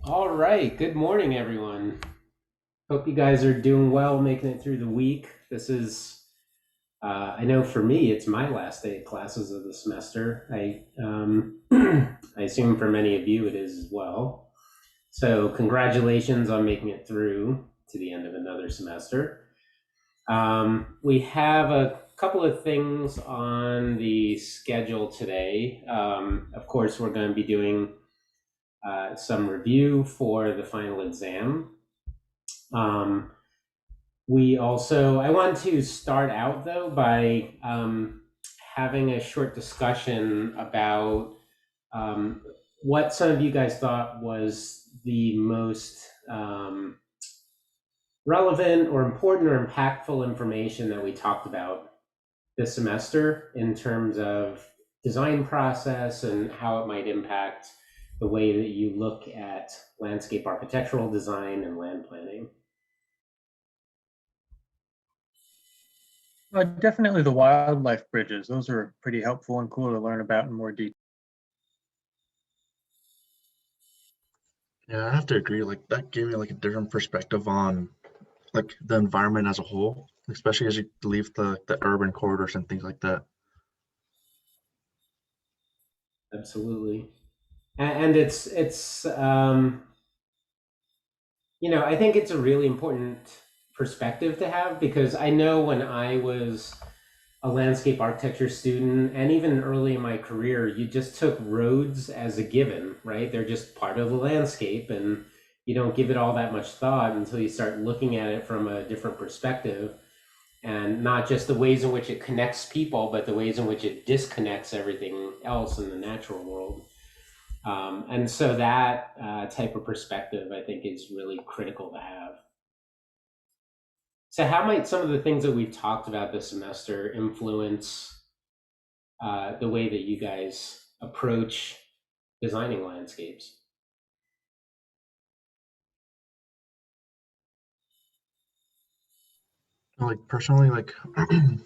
All right. Good morning, everyone. Hope you guys are doing well, making it through the week. I know for me, it's my last day of classes of the semester. I assume for many of you it is as well. So, congratulations on making it through to the end of another semester. We have a couple of things on the schedule today. Of course, we're going to be doing some review for the final exam. Um, I want to start out though by having a short discussion about um, what some of you guys thought was the most relevant or important or impactful information that we talked about this semester in terms of design process and how it might impact the way that you look at landscape architectural design and land planning. Definitely the wildlife bridges. Those are pretty helpful and cool to learn about in more detail. Yeah, I have to agree. Like that gave me like a different perspective on like the environment as a whole, especially as you leave the urban corridors and things like that. Absolutely. And I think it's a really important perspective to have because I know when I was a landscape architecture student and even early in my career, you just took roads as a given, right? They're just part of the landscape and you don't give it all that much thought until you start looking at it from a different perspective and not just the ways in which it connects people, but the ways in which it disconnects everything else in the natural world. And so that type of perspective, I think, is really critical to have. So, how might some of the things that we've talked about this semester influence the way that you guys approach designing landscapes? Like personally, like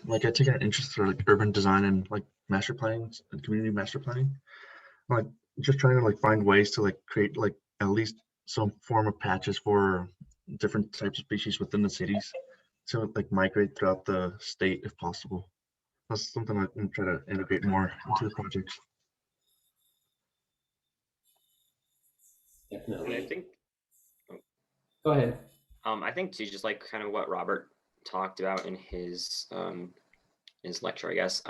like I take an interest in like urban design and like master planning and community master planning. Like just trying to like find ways to like create like at least some form of patches for different types of species within the cities to like migrate throughout the state if possible. That's something I'm gonna try to integrate more into the projects. And I Definitely. think, oh, Go ahead. I think too, just like kind of what Robert talked about in his lecture, I guess,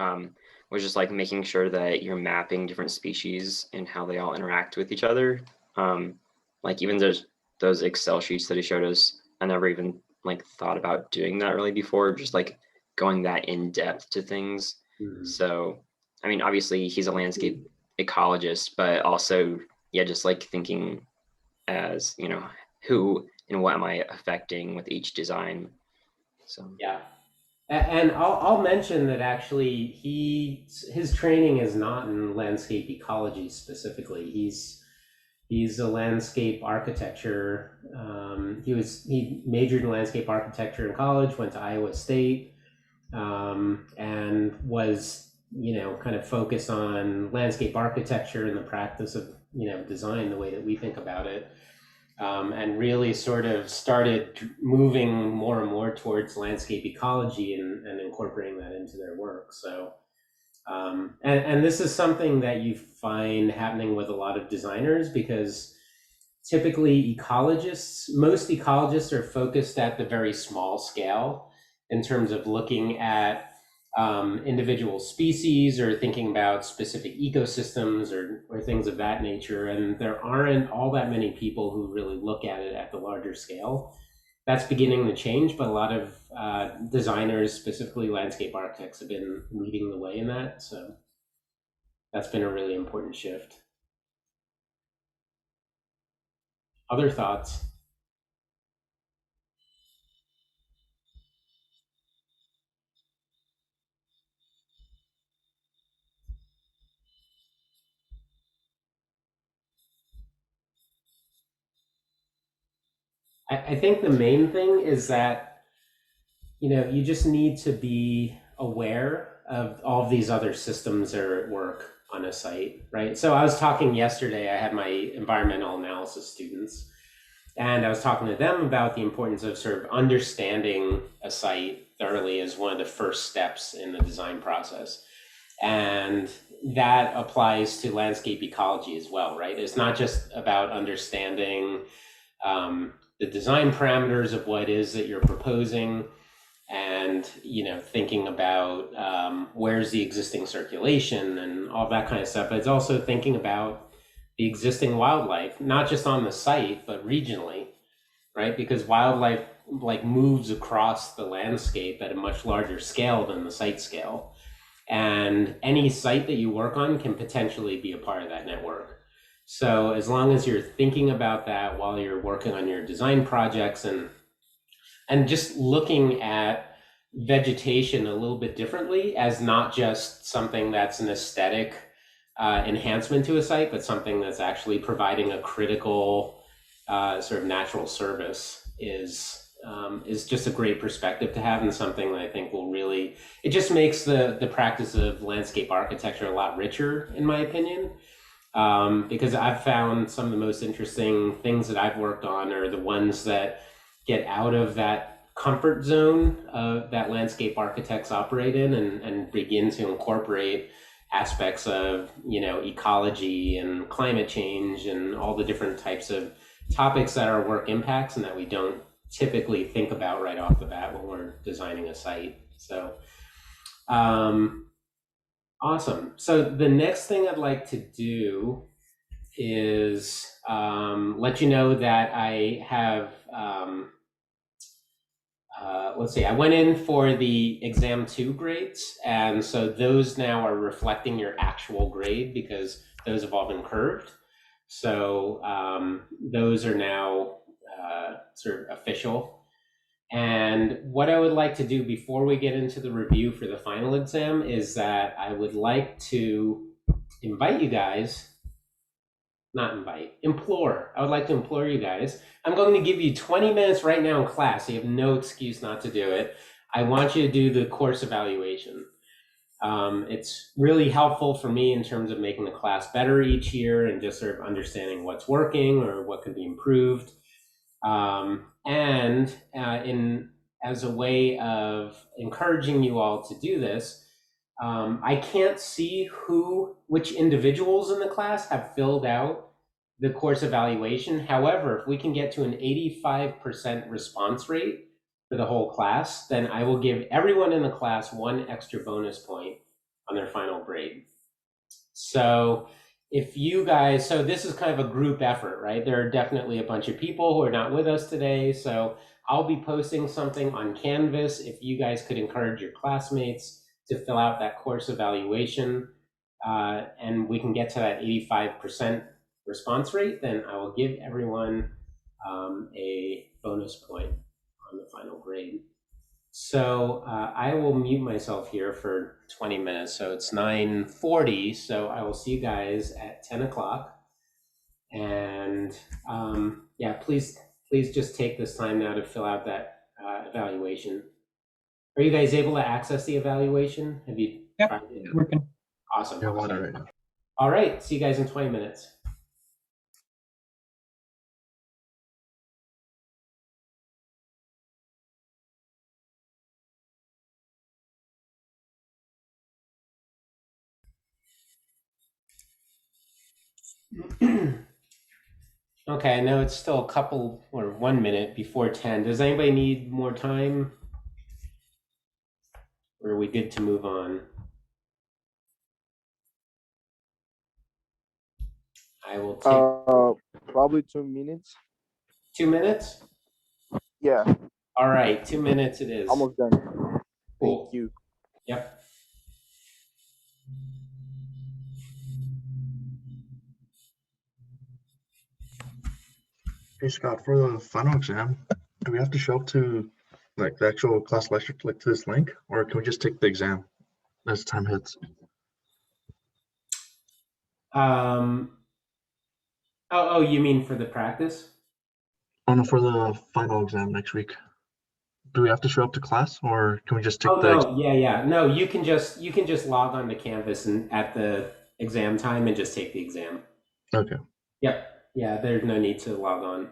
was just like making sure that you're mapping different species and how they all interact with each other. Um, like even those Excel sheets that he showed us, I never even like thought about doing that really before, just like going that in depth to things. Mhm. So, I mean, obviously he's a landscape ecologist, but also, yeah, just like thinking as who and what am I affecting with each design. So Yeah. And I'll mention that actually his training is not in landscape ecology specifically. He's a landscape architecture. He majored in landscape architecture in college, went to Iowa State, and was kind of focused on landscape architecture and the practice of design the way that we think about it, and really sort of started moving more and more towards landscape ecology and incorporating that into their work. So and this is something that you find happening with a lot of designers because typically most ecologists are focused at the very small scale in terms of looking at individual species or thinking about specific ecosystems or things of that nature. And there aren't all that many people who really look at it at the larger scale. That's beginning to change, but a lot of designers, specifically landscape architects, have been leading the way in that. So that's been a really important shift. Other thoughts? I think the main thing is that you just need to be aware of all of these other systems that are at work. on a site, right? So I was talking yesterday, I had my environmental analysis students, and I was talking to them about the importance of sort of understanding a site thoroughly as one of the first steps in the design process. And that applies to landscape ecology as well, right? It's not just about understanding the design parameters of what it is that you're proposing, and thinking about where's the existing circulation and all that kind of stuff. But it's also thinking about the existing wildlife, not just on the site, but regionally, right? Because wildlife like moves across the landscape at a much larger scale than the site scale. And any site that you work on can potentially be a part of that network. So as long as you're thinking about that while you're working on your design projects, and just looking at vegetation a little bit differently as not just something that's an aesthetic enhancement to a site, but something that's actually providing a critical sort of natural service is just a great perspective to have, and something that I think will really, it just makes the practice of landscape architecture a lot richer, in my opinion. Because I've found some of the most interesting things that I've worked on are the ones that get out of that comfort zone that landscape architects operate in, and begin to incorporate aspects of ecology and climate change and all the different types of topics that our work impacts and that we don't typically think about right off the bat when we're designing a site. So awesome. So the next thing I'd like to do is let you know that I have let's see, I went in for the exam 2 grades, and so those now are reflecting your actual grade because those have all been curved. So those are now sort of official. And what I would like to do before we get into the review for the final exam is that I would like to invite you guys, implore. I would like to implore you guys. I'm going to give you 20 minutes right now in class, so you have no excuse not to do it. I want you to do the course evaluation. It's really helpful for me in terms of making the class better each year and just sort of understanding what's working or what could be improved. And as a way of encouraging you all to do this, I can't see which individuals in the class have filled out the course evaluation. However, if we can get to an 85% response rate for the whole class, then I will give everyone in the class 1 extra bonus point on their final grade. So if you guys, so this is kind of a group effort, right? There are definitely a bunch of people who are not with us today. So I'll be posting something on Canvas. If you guys could encourage your classmates to fill out that course evaluation, and we can get to that 85% response rate, then I will give everyone a bonus point on the final grade. So I will mute myself here for 20 minutes. So it's 9:40. So I will see you guys at 10 o'clock. And yeah, please just take this time now to fill out that evaluation. Are you guys able to access the evaluation? Have you? Yep, tried it? working. Awesome. Yeah, water right now. All right. See you guys in 20 minutes. Okay, I know it's still a couple or 1 minute before 10. Does anybody need more time? Or are we good to move on? I will take Probably 2 minutes. 2 minutes? Yeah, All right, 2 minutes it is. almost done. Cool. Thank you. Yep. Hey Scott, for the final exam, do we have to show up to like the actual class lecture, like to this link, or can we just take the exam as time hits? Oh, you mean for the practice? Oh no, for the final exam next week. Do we have to show up to class, or can we just take Oh the? no, yeah. No, you can just log on to Canvas and at the exam time and just take the exam. Okay. Yep. Yeah, there's no need to log on.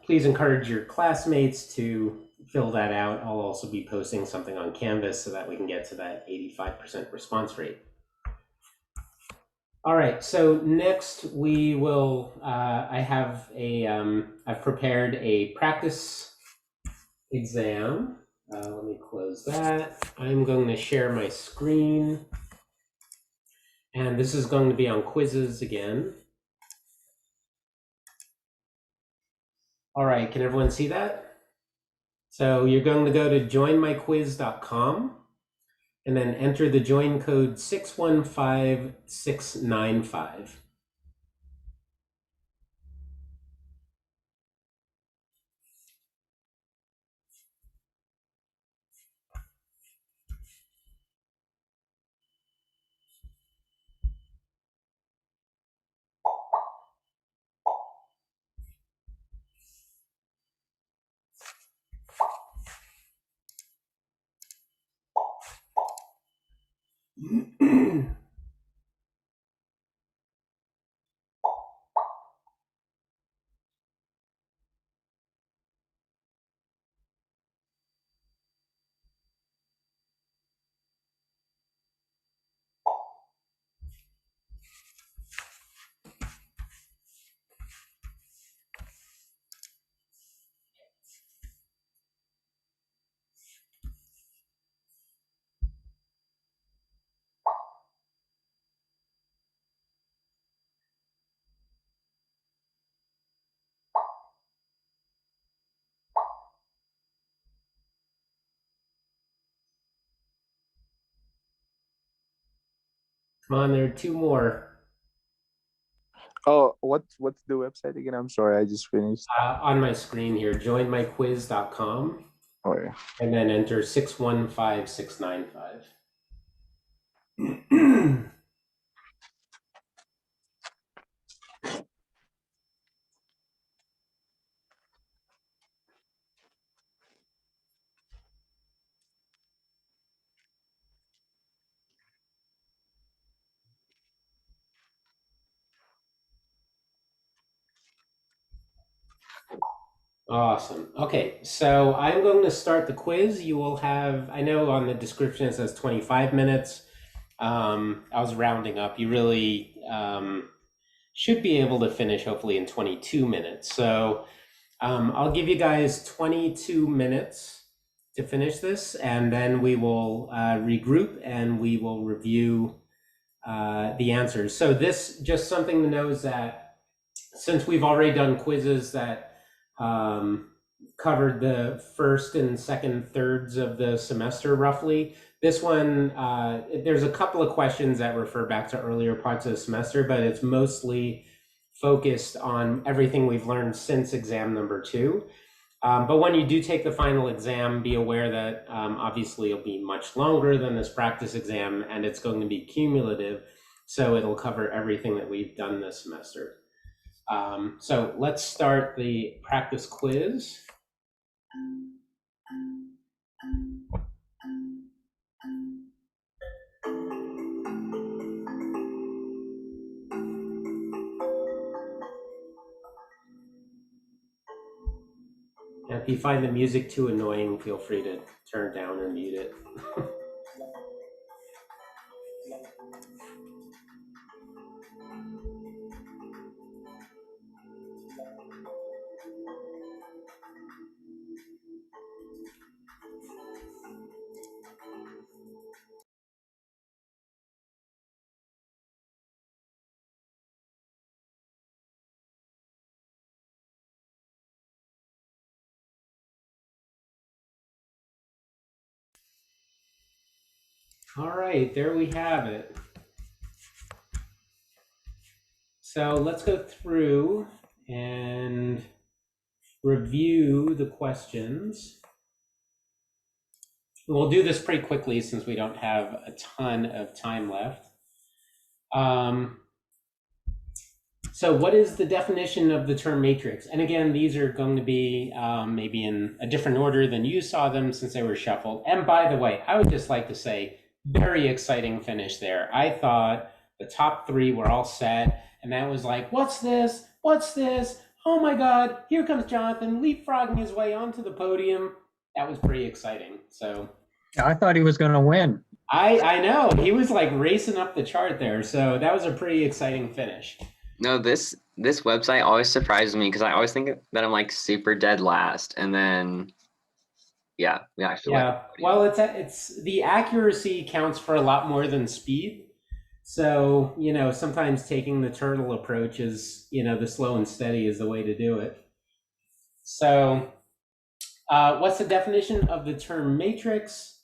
Please encourage your classmates to fill that out. I'll also be posting something on Canvas so that we can get to that 85% response rate. All right, so next we will, I've prepared a practice exam. Let me close that. I'm going to share my screen. And this is going to be on quizzes again. All right, can everyone see that? So you're going to go to joinmyquiz.com and then enter the join code 615695. Come on, there are two more. Oh, what's the website again? I'm sorry, I just finished. On my screen here, joinmyquiz.com, Oh yeah. and then enter 615695. Awesome. Okay, so I'm going to start the quiz. You will have, I know on the description it says 25 minutes. I was rounding up. You really should be able to finish hopefully in 22 minutes. So I'll give you guys 22 minutes to finish this, and then we will regroup and we will review the answers. So this, just something to know is that since we've already done quizzes that covered the first and second thirds of the semester roughly, this one, there's a couple of questions that refer back to earlier parts of the semester, but it's mostly focused on everything we've learned since exam number 2. But when you do take the final exam, be aware that obviously it'll be much longer than this practice exam, and it's going to be cumulative, so it'll cover everything that we've done this semester. So let's start the practice quiz. And if you find the music too annoying, feel free to turn it down or mute it. All right, there we have it. So let's go through and review the questions. We'll do this pretty quickly since we don't have a ton of time left. So what is the definition of the term matrix? And again, these are going to be maybe in a different order than you saw them since they were shuffled. And by the way, I would just like to say, very exciting finish there. I thought the top three were all set, and that was like, what's this? What's this? Oh my God, here comes Jonathan leapfrogging his way onto the podium. That was pretty exciting. So I thought he was going to win. I know, he was like racing up the chart there. So that was a pretty exciting finish. No, this website always surprises me because I always think that I'm like super dead last, and then yeah, we actually Yeah, well, it's the accuracy counts for a lot more than speed. So, sometimes taking the turtle approach is, the slow and steady is the way to do it. So, what's the definition of the term matrix?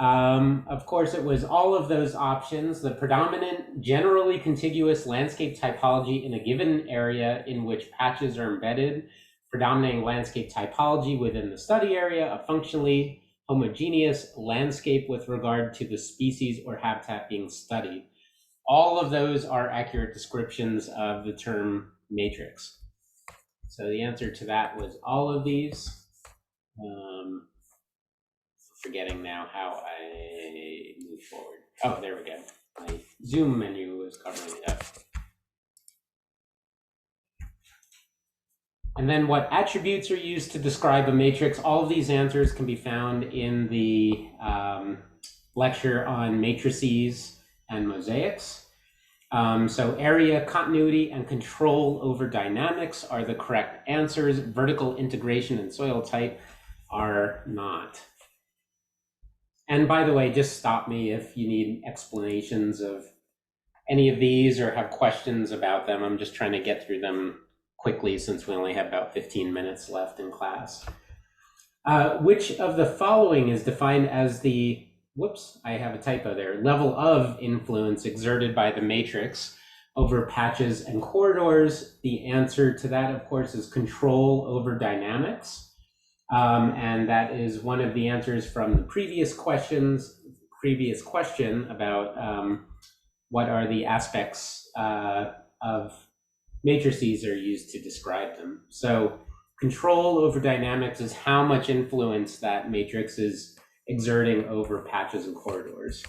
Of course, it was all of those options: the predominant, generally contiguous landscape typology in a given area in which patches are embedded, predominating landscape typology within the study area, a functionally homogeneous landscape with regard to the species or habitat being studied. All of those are accurate descriptions of the term matrix. So the answer to that was all of these. Forgetting now how I move forward. Oh, there we go. My Zoom menu was covering it up. And then what attributes are used to describe a matrix? All of these answers can be found in the lecture on matrices and mosaics. So area, continuity, and control over dynamics are the correct answers. Vertical integration and soil type are not. And by the way, just stop me if you need explanations of any of these or have questions about them. I'm just trying to get through them quickly since we only have about 15 minutes left in class. Which of the following is defined as the, whoops, I have a typo there, level of influence exerted by the matrix over patches and corridors? The answer to that, of course, is control over dynamics. And that is one of the answers from the previous question about what are the aspects of matrices are used to describe them. So control over dynamics is how much influence that matrix is exerting over patches and corridors.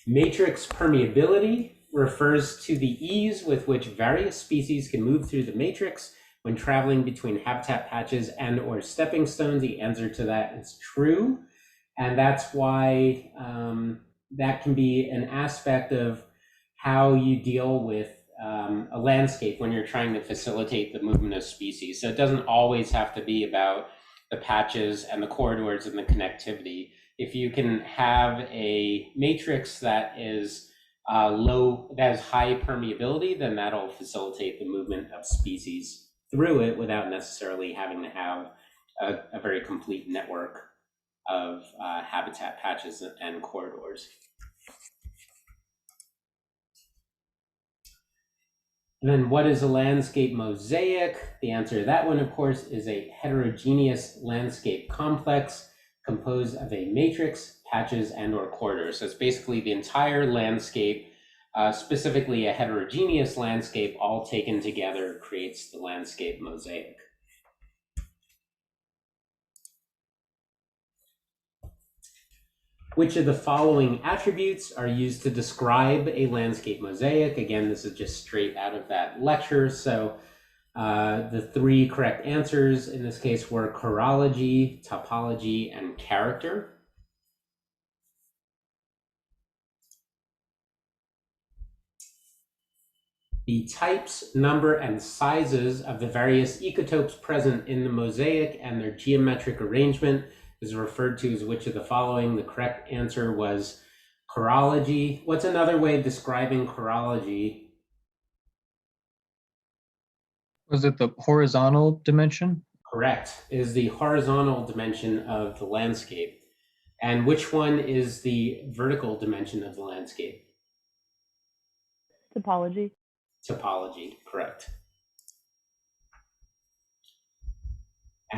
Matrix permeability refers to the ease with which various species can move through the matrix when traveling between habitat patches and or stepping stones. The answer to that is true. And that's why that can be an aspect of how you deal with a landscape when you're trying to facilitate the movement of species. So it doesn't always have to be about the patches and the corridors and the connectivity. If you can have a matrix that is that has high permeability, then that'll facilitate the movement of species through it without necessarily having to have a very complete network of habitat patches and corridors. And then what is a landscape mosaic? The answer to that one, of course, is a heterogeneous landscape complex composed of a matrix, patches, and or corridors. So it's basically the entire landscape, specifically a heterogeneous landscape, all taken together creates the landscape mosaic. Which of the following attributes are used to describe a landscape mosaic? Again, this is just straight out of that lecture. So the three correct answers in this case were chorology, topology, and character. The types, number, and sizes of the various ecotopes present in the mosaic and their geometric arrangement is referred to as which of the following? The correct answer was chorology. What's another way of describing chorology? Was it the horizontal dimension? Correct, is the horizontal dimension of the landscape. And which one is the vertical dimension of the landscape? Topology. Topology, correct.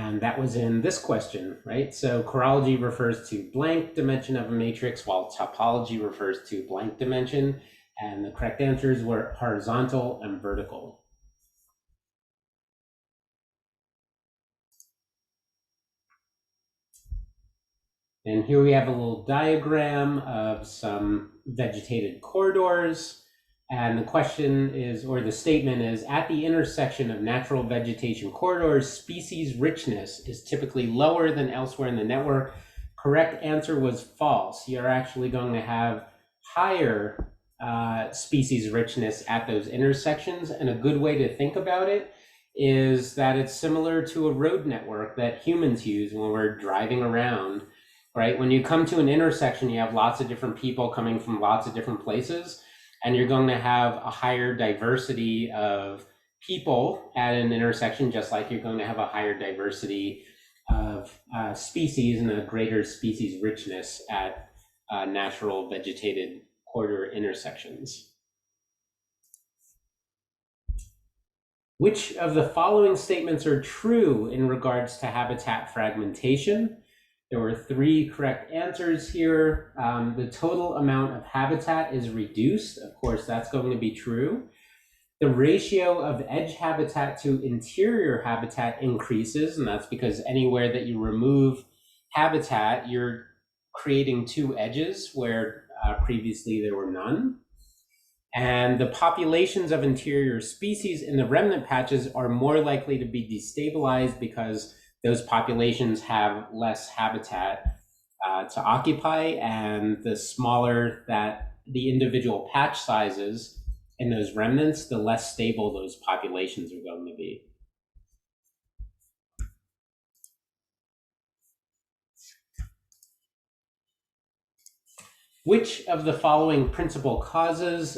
And that was in this question, right? So chorology refers to blank dimension of a matrix, while topology refers to blank dimension. And the correct answers were horizontal and vertical. And here we have a little diagram of some vegetated corridors. And the question is, or the statement is, at the intersection of natural vegetation corridors, species richness is typically lower than elsewhere in the network. Correct answer was false. You're actually going to have higher species richness at those intersections. And a good way to think about it is that it's similar to a road network that humans use when we're driving around, right? When you come to an intersection, you have lots of different people coming from lots of different places, and you're going to have a higher diversity of people at an intersection, just like you're going to have a higher diversity of species and a greater species richness at natural vegetated corridor intersections. Which of the following statements are true in regards to habitat fragmentation? There were 3 correct answers here. The total amount of habitat is reduced. Of course, that's going to be true. The ratio of edge habitat to interior habitat increases, and that's because anywhere that you remove habitat, you're creating 2 edges where previously there were none. And the populations of interior species in the remnant patches are more likely to be destabilized because those populations have less habitat to occupy, and the smaller that the individual patch sizes in those remnants, the less stable those populations are going to be. Which of the following principal causes,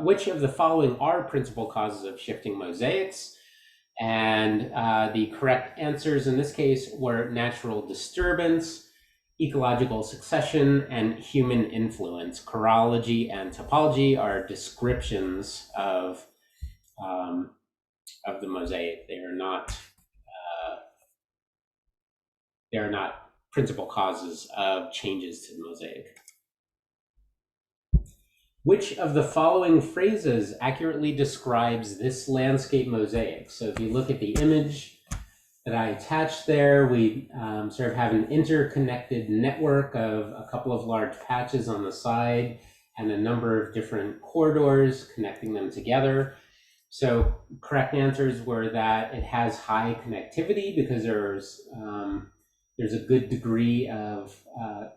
which of the following are principal causes of shifting mosaics? And the correct answers in this case were natural disturbance, ecological succession, and human influence. Chorology and topology are descriptions of the mosaic. They are not principal causes of changes to the mosaic. Which of the following phrases accurately describes this landscape mosaic? So if you look at the image that I attached there, we sort of have an interconnected network of a couple of large patches on the side and a number of different corridors connecting them together. So correct answers were that it has high connectivity because there's a good degree of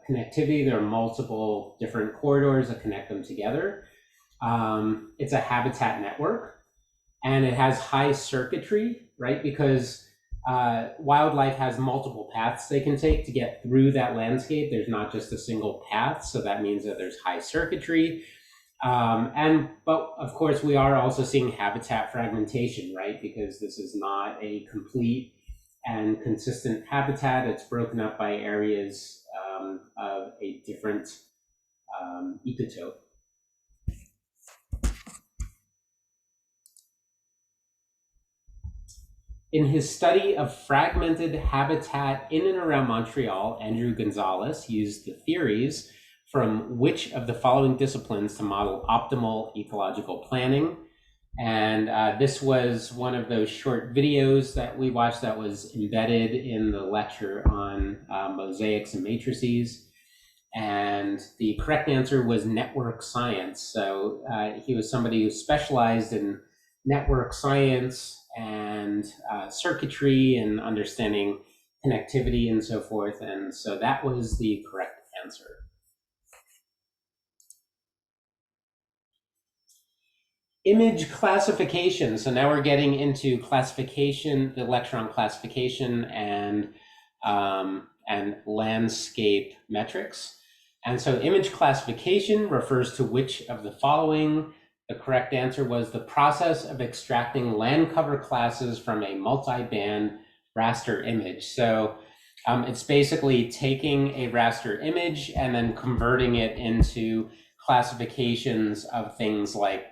connectivity. There are multiple different corridors that connect them together. It's a habitat network, and it has high circuitry, right? Because wildlife has multiple paths they can take to get through that landscape. There's not just a single path, so that means that there's high circuitry. But of course, we are also seeing habitat fragmentation, right? Because this is not a complete and consistent habitat. It's broken up by areas of a different ecotope. In his study of fragmented habitat in and around Montreal, Andrew Gonzalez used the theories from which of the following disciplines to model optimal ecological planning. And this was one of those short videos that we watched that was embedded in the lecture on mosaics and matrices. And the correct answer was network science. So he was somebody who specialized in network science and circuitry and understanding connectivity and so forth. And so that was the correct answer. Image classification. So now we're getting into classification, the lecture on classification and landscape metrics. And so image classification refers to which of the following. The correct answer was the process of extracting land cover classes from a multi-band raster image. So it's basically taking a raster image and then converting it into classifications of things like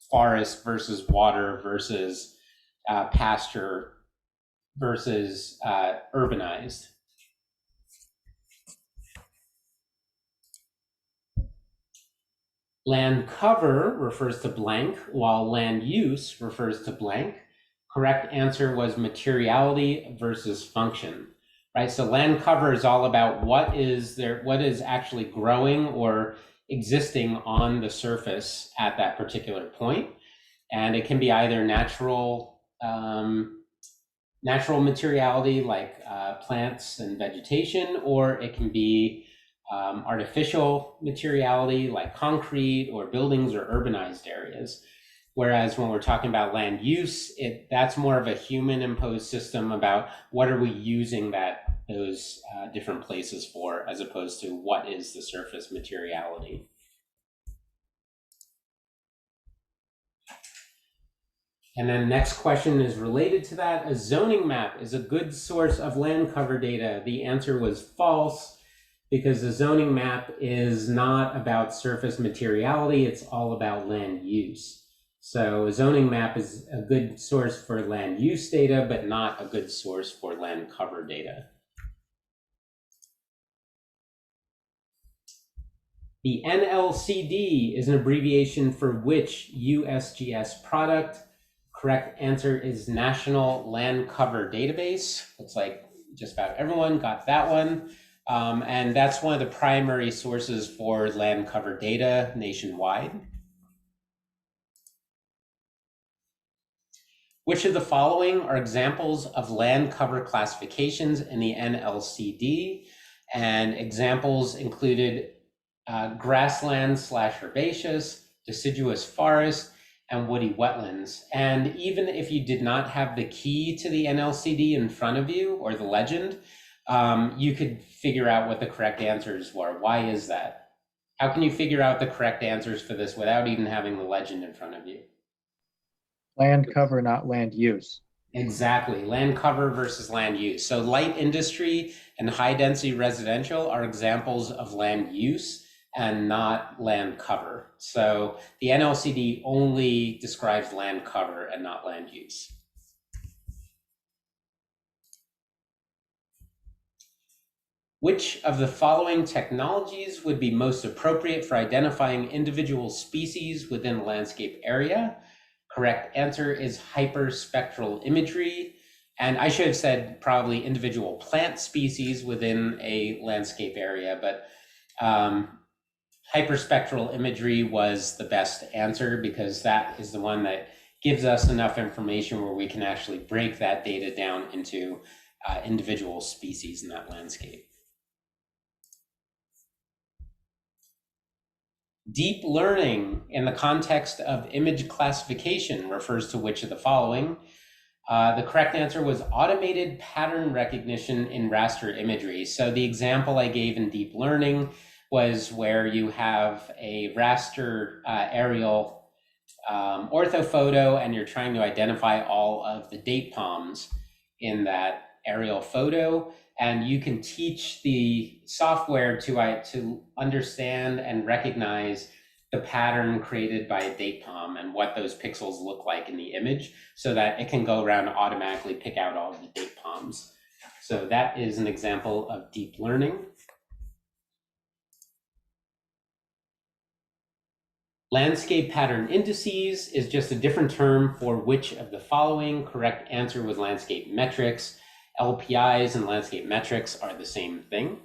forest versus water versus pasture versus urbanized. Land cover refers to blank, while land use refers to blank. Correct answer was materiality versus function, right? So land cover is all about what is actually growing or existing on the surface at that particular point. And it can be either natural materiality like plants and vegetation, or it can be artificial materiality like concrete or buildings or urbanized areas. Whereas when we're talking about land use, that's more of a human imposed system about what are we using those different places for, as opposed to what is the surface materiality. And then next question is related to that. A zoning map is a good source of land cover data. The answer was false, because the zoning map is not about surface materiality, it's all about land use. So a zoning map is a good source for land use data, but not a good source for land cover data. The NLCD is an abbreviation for which USGS product? Correct answer is National Land Cover Database. Looks like just about everyone got that one. And that's one of the primary sources for land cover data nationwide. Which of the following are examples of land cover classifications in the NLCD? And examples included grassland/herbaceous, deciduous forest, and woody wetlands. And even if you did not have the key to the NLCD in front of you, or the legend, you could figure out what the correct answers were. Why is that? How can you figure out the correct answers for this without even having the legend in front of you? Land cover, not land use. Exactly, land cover versus land use. So light industry and high density residential are examples of land use and not land cover. So the NLCD only describes land cover and not land use. Which of the following technologies would be most appropriate for identifying individual species within a landscape area? Correct answer is hyperspectral imagery. And I should have said probably individual plant species within a landscape area, but hyperspectral imagery was the best answer, because that is the one that gives us enough information where we can actually break that data down into individual species in that landscape. Deep learning in the context of image classification refers to which of the following? The correct answer was automated pattern recognition in raster imagery. So the example I gave in deep learning was where you have a raster aerial orthophoto, and you're trying to identify all of the date palms in that aerial photo. And you can teach the software to understand and recognize the pattern created by a date palm and what those pixels look like in the image, so that it can go around and automatically pick out all of the date palms. So that is an example of deep learning. Landscape pattern indices is just a different term for which of the following? Correct answer was landscape metrics. LPIs and landscape metrics are the same thing.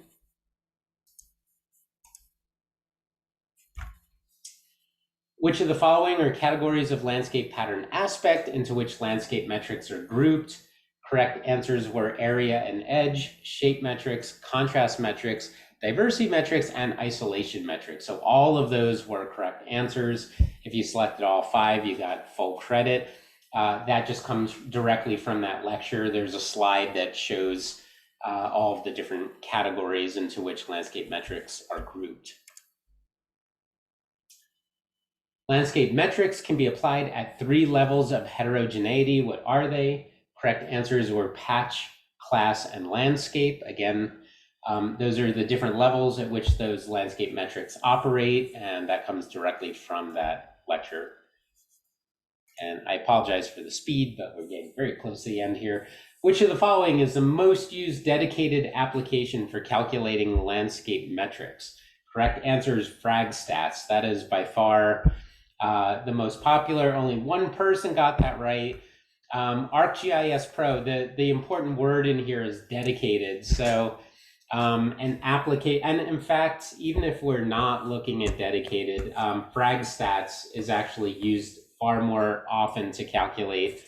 Which of the following are categories of landscape pattern aspect into which landscape metrics are grouped? Correct answers were area and edge, shape metrics, contrast metrics, diversity metrics, and isolation metrics. So all of those were correct answers. If you selected all 5, you got full credit. That just comes directly from that lecture. There's a slide that shows all of the different categories into which landscape metrics are grouped. Landscape metrics can be applied at 3 levels of heterogeneity. What are they? Correct answers were patch, class, and landscape. Again, those are the different levels at which those landscape metrics operate, and that comes directly from that lecture. And I apologize for the speed, but we're getting very close to the end here. Which of the following is the most used dedicated application for calculating landscape metrics? Correct answer is FragStats. That is by far the most popular. Only one person got that right. ArcGIS Pro, the important word in here is dedicated. So and in fact, even if we're not looking at dedicated, FragStats is actually used far more often to calculate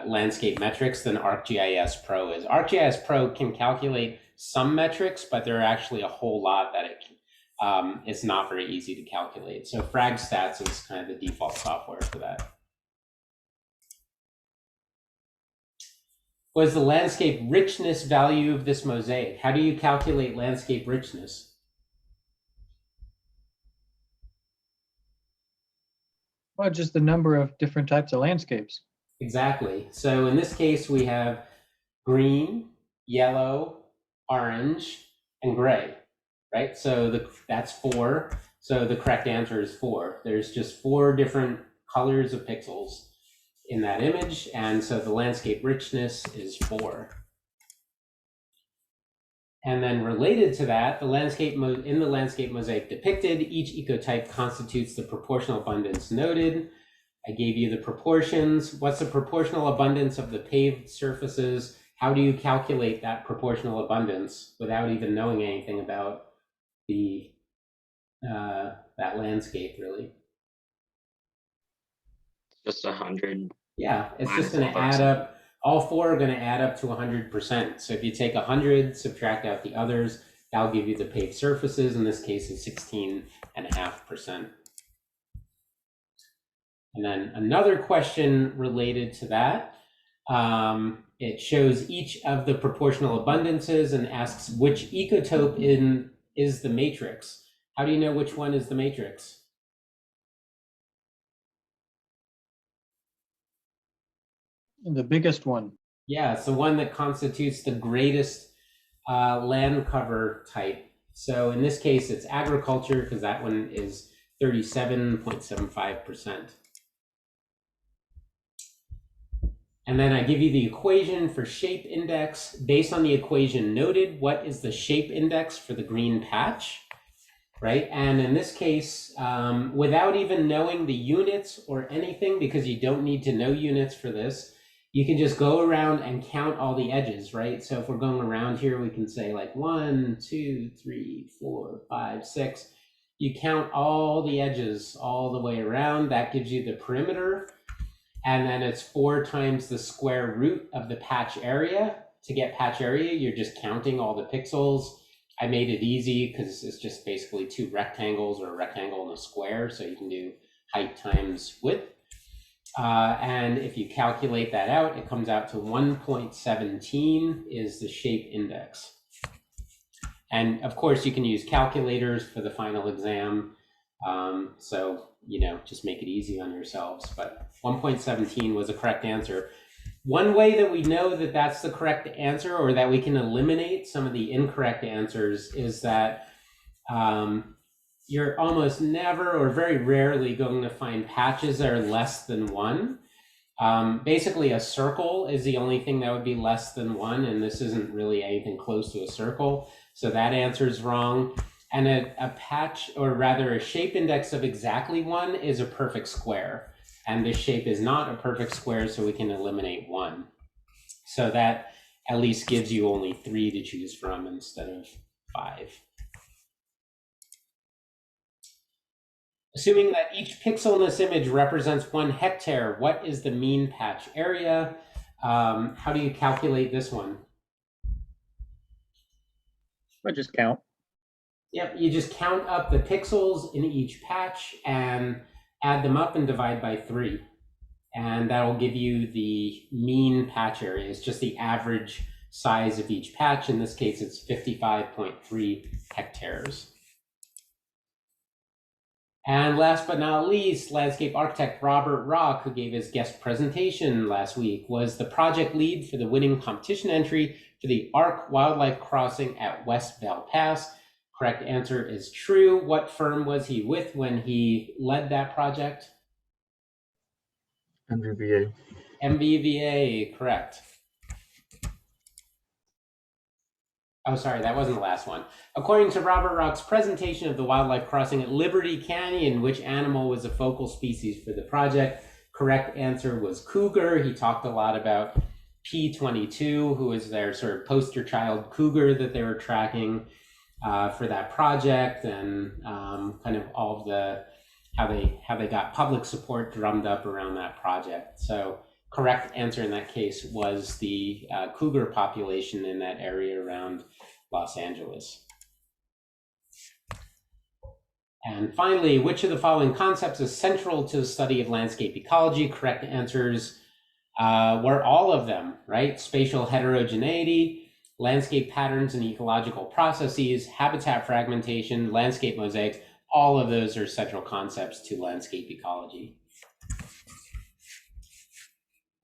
landscape metrics than ArcGIS Pro is. ArcGIS Pro can calculate some metrics, but there are actually a whole lot that it's not very easy to calculate. So FragStats is kind of the default software for that. What is the landscape richness value of this mosaic? How do you calculate landscape richness? Well, just the number of different types of landscapes. Exactly. So in this case, we have green, yellow, orange, and gray, right? So that's 4. So the correct answer is 4. There's just 4 different colors of pixels in that image, and so the landscape richness is 4. And then related to that, in the landscape mosaic depicted, each ecotype constitutes the proportional abundance noted. I gave you the proportions. What's the proportional abundance of the paved surfaces? How do you calculate that proportional abundance without even knowing anything about the that landscape, really? Just 100. Yeah, it's Minus just going to all those. add up. All 4 are going to add up to 100%. So if you take 100, subtract out the others, that'll give you the paved surfaces. In this case, is 16.5%. And then another question related to that. It shows each of the proportional abundances and asks which ecotope is the matrix. How do you know which one is the matrix? The biggest one. Yeah, it's the one that constitutes the greatest land cover type. So in this case, it's agriculture because that one is 37.75%. And then I give you the equation for shape index. Based on the equation noted, what is the shape index for the green patch, right? And in this case, without even knowing the units or anything, because you don't need to know units for this, you can just go around and count all the edges, right? So if we're going around here, we can say like 1, 2, 3, 4, 5, 6. You count all the edges all the way around. That gives you the perimeter. And then it's 4 times the square root of the patch area. To get patch area, you're just counting all the pixels. I made it easy because it's just basically 2 rectangles or a rectangle and a square. So you can do height times width. And if you calculate that out, it comes out to 1.17 is the shape index. And of course, you can use calculators for the final exam. So, just make it easy on yourselves. But 1.17 was the correct answer. One way that we know that that's the correct answer, or that we can eliminate some of the incorrect answers, is that you're almost never or very rarely going to find patches that are less than 1. Basically, a circle is the only thing that would be less than 1, and this isn't really anything close to a circle. So that answer is wrong. And a patch, or rather a shape index of exactly 1 is a perfect square. And this shape is not a perfect square, so we can eliminate 1. So that at least gives you only 3 to choose from instead of 5. Assuming that each pixel in this image represents 1 hectare, what is the mean patch area? How do you calculate this one? I just count. Yep, you just count up the pixels in each patch and add them up and divide by 3. And that'll give you the mean patch area. It's just the average size of each patch. In this case, it's 55.3 hectares. And last but not least, landscape architect Robert Rock, who gave his guest presentation last week, was the project lead for the winning competition entry for the ARC Wildlife Crossing at West Val Pass. Correct answer is true. What firm was he with when he led that project? NVVA. MVVA, correct. Oh, sorry, that wasn't the last one. According to Robert Rock's presentation of the wildlife crossing at Liberty Canyon, which animal was a focal species for the project? Correct answer was cougar. He talked a lot about P22, who is their sort of poster child cougar that they were tracking for that project, and kind of all of the how they got public support drummed up around that project. So correct answer in that case was the cougar population in that area around Los Angeles. And finally, which of the following concepts is central to the study of landscape ecology? Correct answers were all of them, right? Spatial heterogeneity, landscape patterns and ecological processes, habitat fragmentation, landscape mosaics. All of those are central concepts to landscape ecology.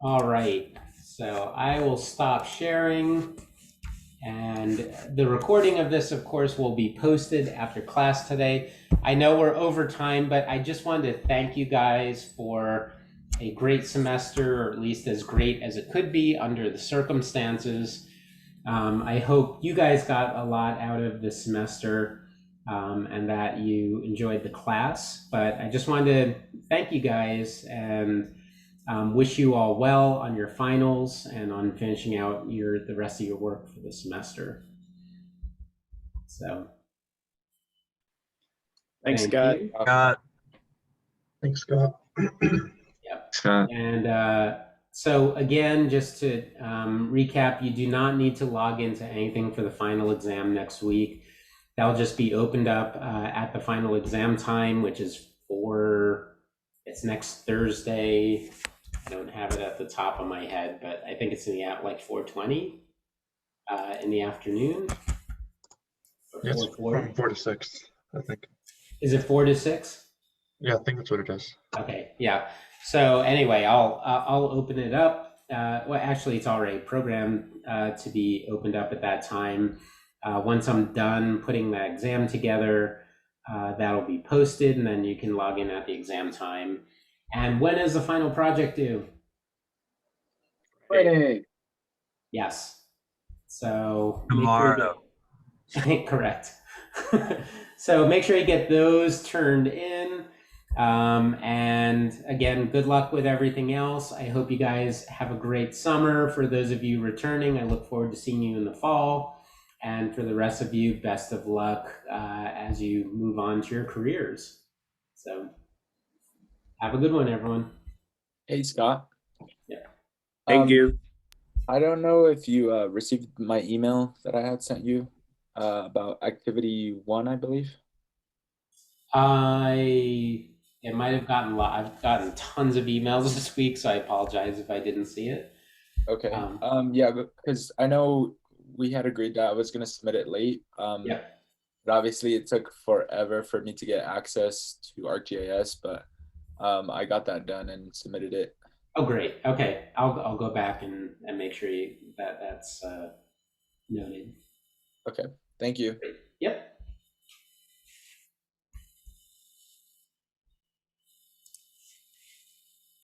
All right, so I will stop sharing, and the recording of this, of course, will be posted after class today. I know we're over time, but I just wanted to thank you guys for a great semester, or at least as great as it could be under the circumstances. I hope you guys got a lot out of this semester, and that you enjoyed the class, but I just wanted to thank you guys and wish you all well on your finals and on finishing out the rest of your work for the semester. So Thanks, thank Scott. you. Thanks, Scott. Yep. Scott. And so again, just to recap, you do not need to log into anything for the final exam next week. That'll just be opened up at the final exam time, which is it's next Thursday. I don't have it at the top of my head, but I think it's in the like 4:20 in the afternoon. Yes, 4:40. from 4 to 6, I think. Is it 4 to 6? Yeah, I think that's what it is. Okay, yeah. So anyway, I'll open it up. Well, actually, it's already programmed to be opened up at that time. Once I'm done putting the exam together, that'll be posted, and then you can log in at the exam time. And when is the final project due? Friday. Yes. So Tomorrow. Correct. So make sure you get those turned in. And again, good luck with everything else. I hope you guys have a great summer. For those of you returning, I look forward to seeing you in the fall. And for the rest of you, best of luck as you move on to your careers. So have a good one, everyone. Hey, Scott. Yeah. Thank you. I don't know if you received my email that I had sent you about activity 1, I believe. It might have gotten I've gotten tons of emails this week, so I apologize if I didn't see it. Okay. Yeah, because I know we had agreed that I was going to submit it late. Yeah. But obviously it took forever for me to get access to ArcGIS, but I got that done and submitted it. Oh, great. Okay, I'll go back and make sure that's noted. Okay. Thank you. Great.